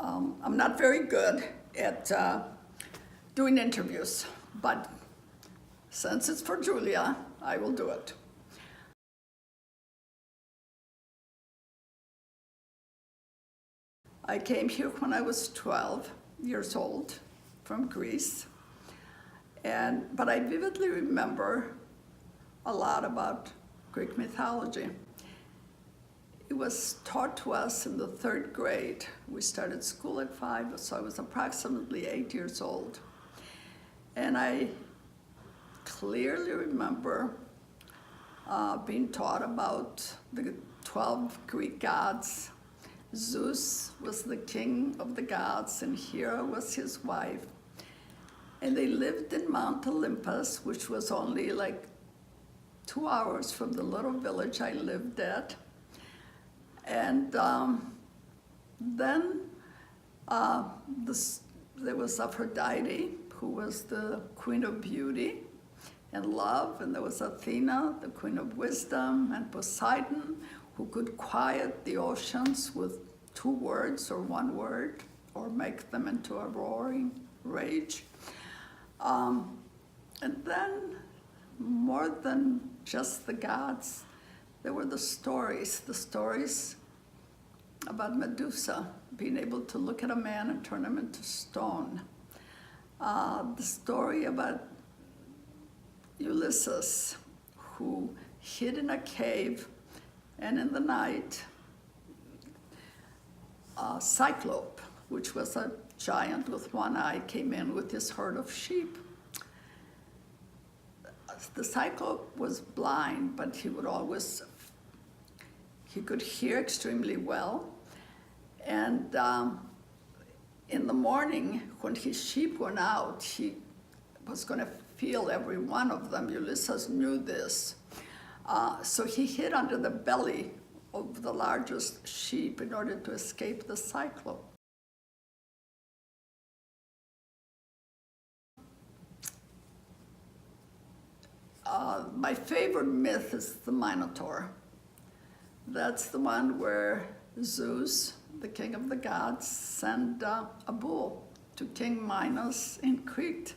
I'm not very good at doing interviews, but since it's for Julia, I will do it. I came here when I was 12 years old from Greece, but I vividly remember a lot about Greek mythology. It was taught to us in the 3rd grade. We started school at 5, so I was approximately 8 years old. And I clearly remember being taught about the 12 Greek gods. Zeus was the king of the gods, and Hera was his wife. And they lived in Mount Olympus, which was only like 2 hours from the little village I lived at. And then there was Aphrodite, who was the queen of beauty and love, and there was Athena, the queen of wisdom, and Poseidon, who could quiet the oceans with 2 words or 1 word, or make them into a roaring rage. And then, more than just the gods, there were the stories about Medusa being able to look at a man and turn him into stone. The story about Ulysses, who hid in a cave, and in the night, Cyclope, which was a giant with 1 eye, came in with his herd of sheep. The Cyclope was blind, but he could hear extremely well. And in the morning, when his sheep went out, he was going to feel every one of them. Ulysses knew this. So he hid under the belly of the largest sheep in order to escape the Cyclope. My favorite myth is the Minotaur. That's the one where Zeus, the king of the gods, sent a bull to King Minos in Crete.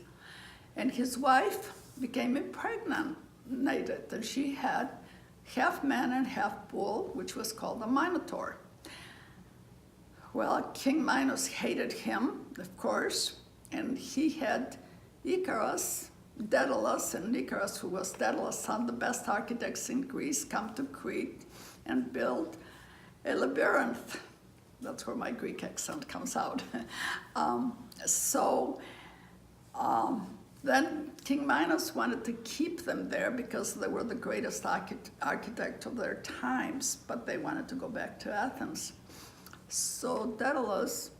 And his wife became impregnated, and she had half man and half bull, which was called a Minotaur. Well, King Minos hated him, of course, and he had Icarus, Daedalus, and Icarus, who was Daedalus' son, the best architects in Greece, come to Crete and build a labyrinth. That's where my Greek accent comes out. Then King Minos wanted to keep them there because they were the greatest architect of their times, but they wanted to go back to Athens. So Daedalus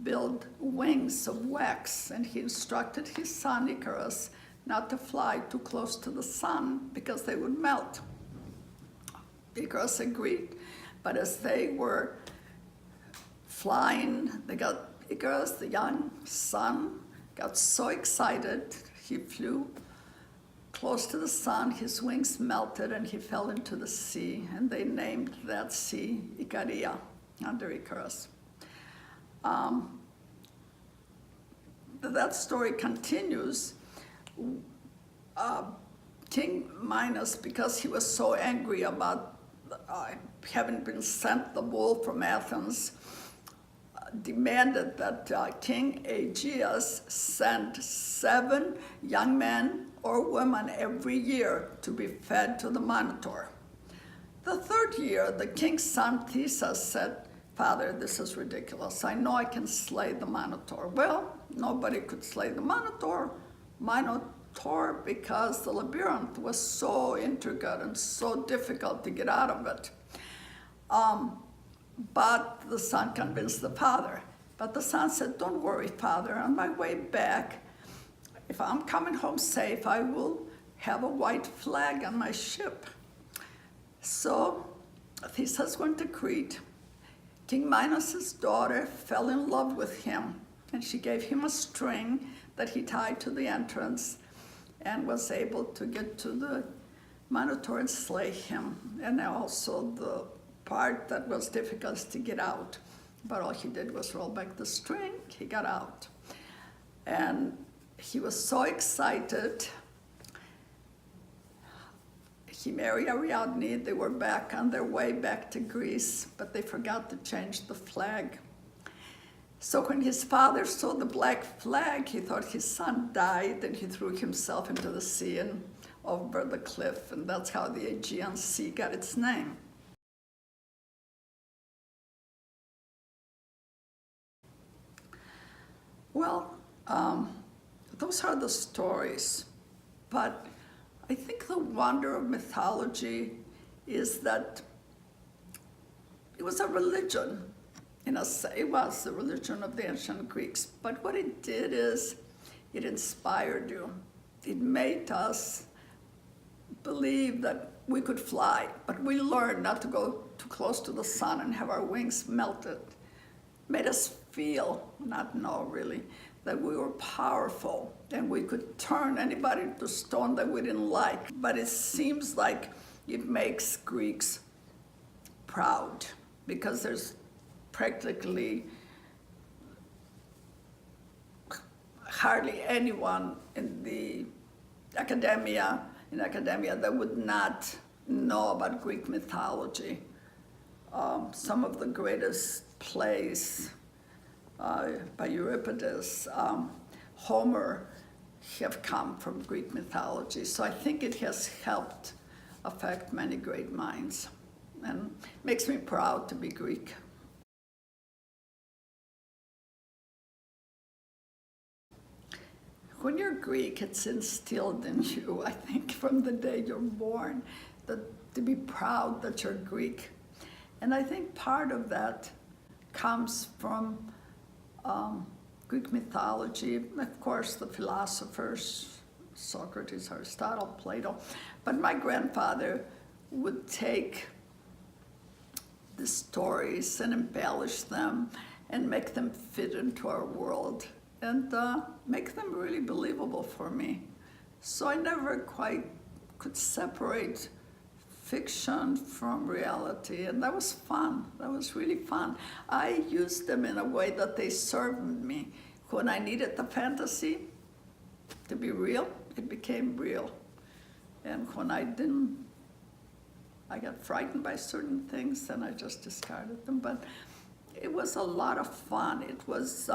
built wings of wax, and he instructed his son Icarus not to fly too close to the sun because they would melt. Icarus agreed, but as they were flying, Icarus, the young son, got so excited, he flew close to the sun, his wings melted, and he fell into the sea, and they named that sea Icaria, under Icarus. That story continues. King Minos, because he was so angry about having been sent the bull from Athens, demanded that King Aegeus send 7 young men or women every year to be fed to the Minotaur. The 3rd year, the king's son Theseus said, "Father, this is ridiculous. I know I can slay the Minotaur." Well, nobody could slay the Minotaur because the labyrinth was so intricate and so difficult to get out of it. But the son convinced the father. But the son said, "Don't worry, Father. On my way back, if I'm coming home safe, I will have a white flag on my ship." So Theseus went to Crete. King Minos' daughter fell in love with him, and she gave him a string that he tied to the entrance and was able to get to the Minotaur and slay him. And also the part that was difficult to get out. but all he did was roll back the string. He got out. And he was so excited. He married Ariadne. They were back on their way back to Greece, but they forgot to change the flag. So when his father saw the black flag, he thought his son died, and he threw himself into the sea and over the cliff, and that's how the Aegean Sea got its name. Well, those are the stories, but I think the wonder of mythology is that it was a religion. It was the religion of the ancient Greeks, but what it did is it inspired you. It made us believe that we could fly, but we learned not to go too close to the sun and have our wings melted. It made us feel, not know really, that we were powerful and we could turn anybody to stone that we didn't like. But it seems like it makes Greeks proud because there's practically hardly anyone in academia that would not know about Greek mythology. Some of the greatest plays by Euripides, Homer, have come from Greek mythology. So I think it has helped affect many great minds and makes me proud to be Greek. When you're Greek, it's instilled in you, I think, from the day you're born, to be proud that you're Greek. And I think part of that comes from Greek mythology, of course, the philosophers, Socrates, Aristotle, Plato. But my grandfather would take the stories and embellish them and make them fit into our world and make them really believable for me. So I never quite could separate fiction from reality, and that was fun. That was really fun. I used them in a way that they served me. When I needed the fantasy to be real, it became real. And when I didn't, I got frightened by certain things and I just discarded them. But it was a lot of fun. It was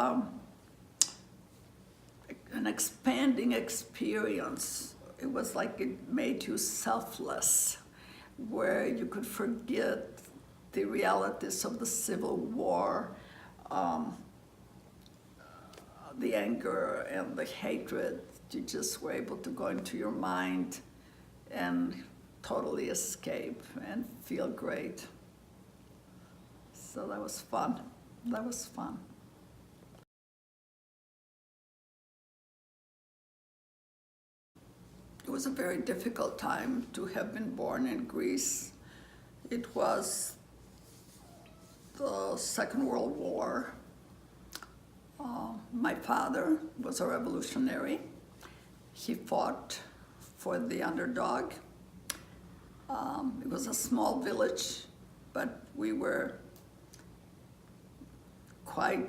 an expanding experience. It was like it made you selfless, where you could forget the realities of the Civil War, the anger and the hatred. You just were able to go into your mind and totally escape and feel great. So that was fun. That was fun. It was a very difficult time to have been born in Greece. It was the Second World War. My father was a revolutionary. He fought for the underdog. It was a small village, but we were quite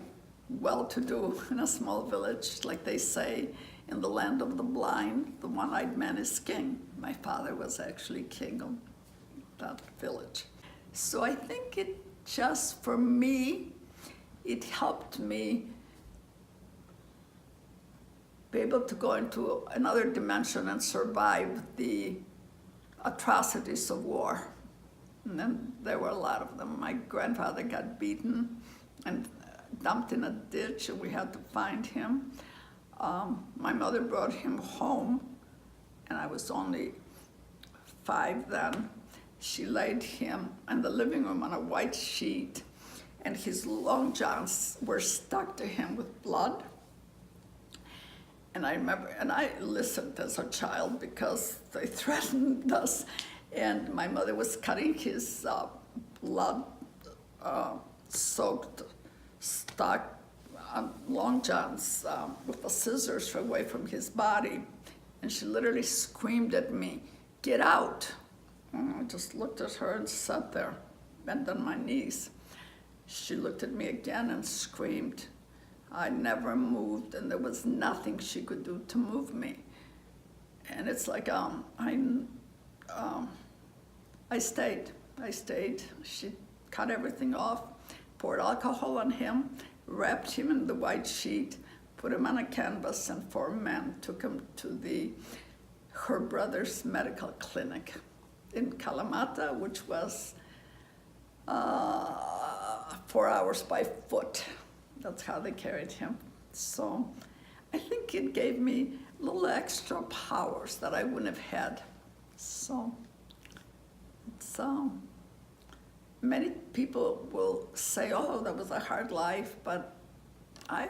well-to-do in a small village. Like they say, in the land of the blind, the one-eyed man is king. My father was actually king of that village. So I think it just, for me, it helped me be able to go into another dimension and survive the atrocities of war. And then there were a lot of them. My grandfather got beaten and dumped in a ditch, and we had to find him. My mother brought him home, and I was only 5 then. She laid him in the living room on a white sheet, and his long johns were stuck to him with blood. And I remember, and I listened as a child because they threatened us, and my mother was cutting his blood-soaked stuck long johns with the scissors away from his body, and she literally screamed at me, "Get out!" And I just looked at her and sat there, bent on my knees. she looked at me again and screamed. I never moved, and there was nothing she could do to move me. And it's like I stayed. She cut everything off, poured alcohol on him, wrapped him in the white sheet, put him on a canvas, and 4 men took him to her brother's medical clinic in Kalamata, which was 4 hours by foot. That's how they carried him. So I think it gave me little extra powers that I wouldn't have had. So it's, many people will say, oh, that was a hard life, but I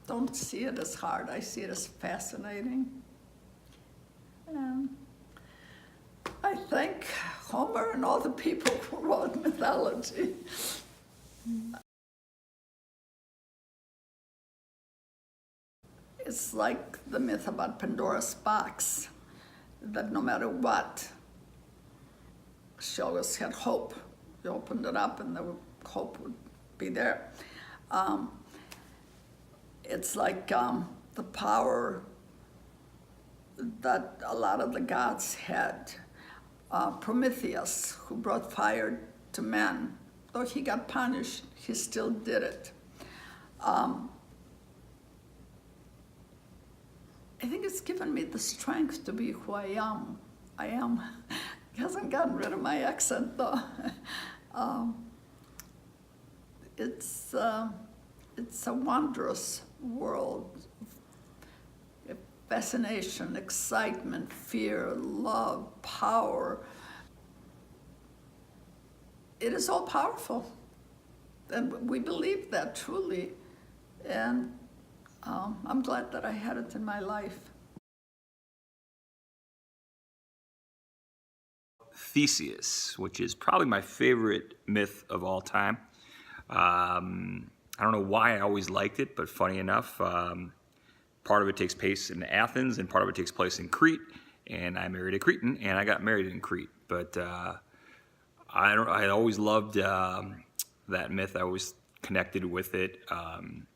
don't see it as hard. I see it as fascinating. And I thank Homer and all the people who wrote mythology. It's like the myth about Pandora's box, that no matter what, she always had hope. You opened it up and the hope would be there. It's like the power that a lot of the gods had. Prometheus, who brought fire to men, though he got punished, he still did it. I think it's given me the strength to be who I am. It hasn't gotten rid of my accent, though. It's a wondrous world. Fascination, excitement, fear, love, power. It is all powerful. And we believe that truly. And I'm glad that I had it in my life. Theseus, which is probably my favorite myth of all time. I don't know why I always liked it, but funny enough, part of it takes place in Athens and part of it takes place in Crete. And I married a Cretan and I got married in Crete. But I always loved that myth. I always connected with it.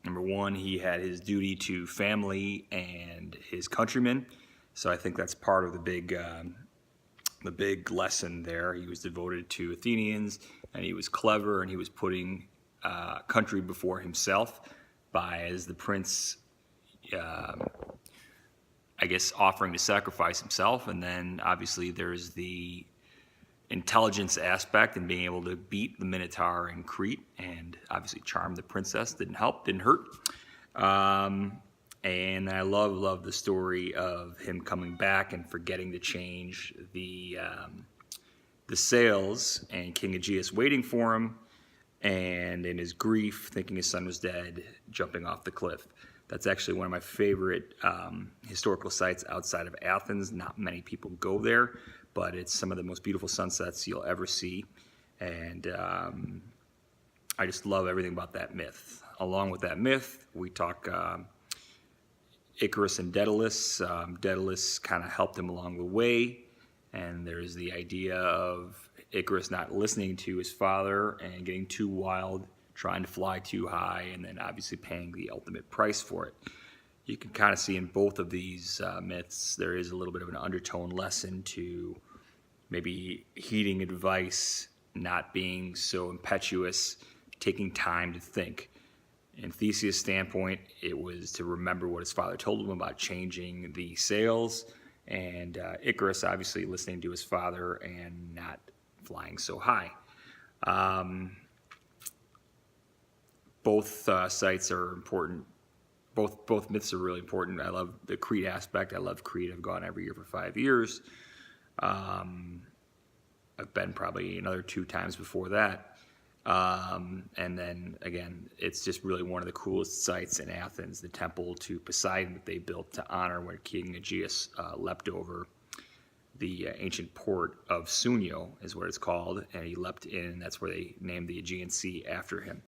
Number one, he had his duty to family and his countrymen. So I think that's part of the big lesson there. He was devoted to Athenians, and he was clever, and he was putting country before himself by, as the prince, I guess, offering to sacrifice himself. And then obviously there's the intelligence aspect and being able to beat the Minotaur in Crete, and obviously charm the princess. Didn't hurt. And I love the story of him coming back and forgetting to change the sails, and King Aegeus waiting for him, and in his grief, thinking his son was dead, jumping off the cliff. That's actually one of my favorite historical sites outside of Athens. Not many people go there, but it's some of the most beautiful sunsets you'll ever see. And I just love everything about that myth. Along with that myth, we talk Icarus and Daedalus. Daedalus kind of helped him along the way, and there's the idea of Icarus not listening to his father and getting too wild, trying to fly too high, and then obviously paying the ultimate price for it. You can kind of see in both of these myths there is a little bit of an undertone lesson to maybe heeding advice, not being so impetuous, taking time to think. In Theseus' standpoint, it was to remember what his father told him about changing the sails, and Icarus obviously listening to his father and not flying so high. Both sites are important. Both myths are really important. I love the Crete aspect. I love Crete. I've gone every year for 5 years. I've been probably another 2 times before that. And then again, it's just really one of the coolest sites in Athens, the temple to Poseidon that they built to honor when King Aegeus leapt over the ancient port of Sunio, is what it's called, and he leapt in, and that's where they named the Aegean Sea after him.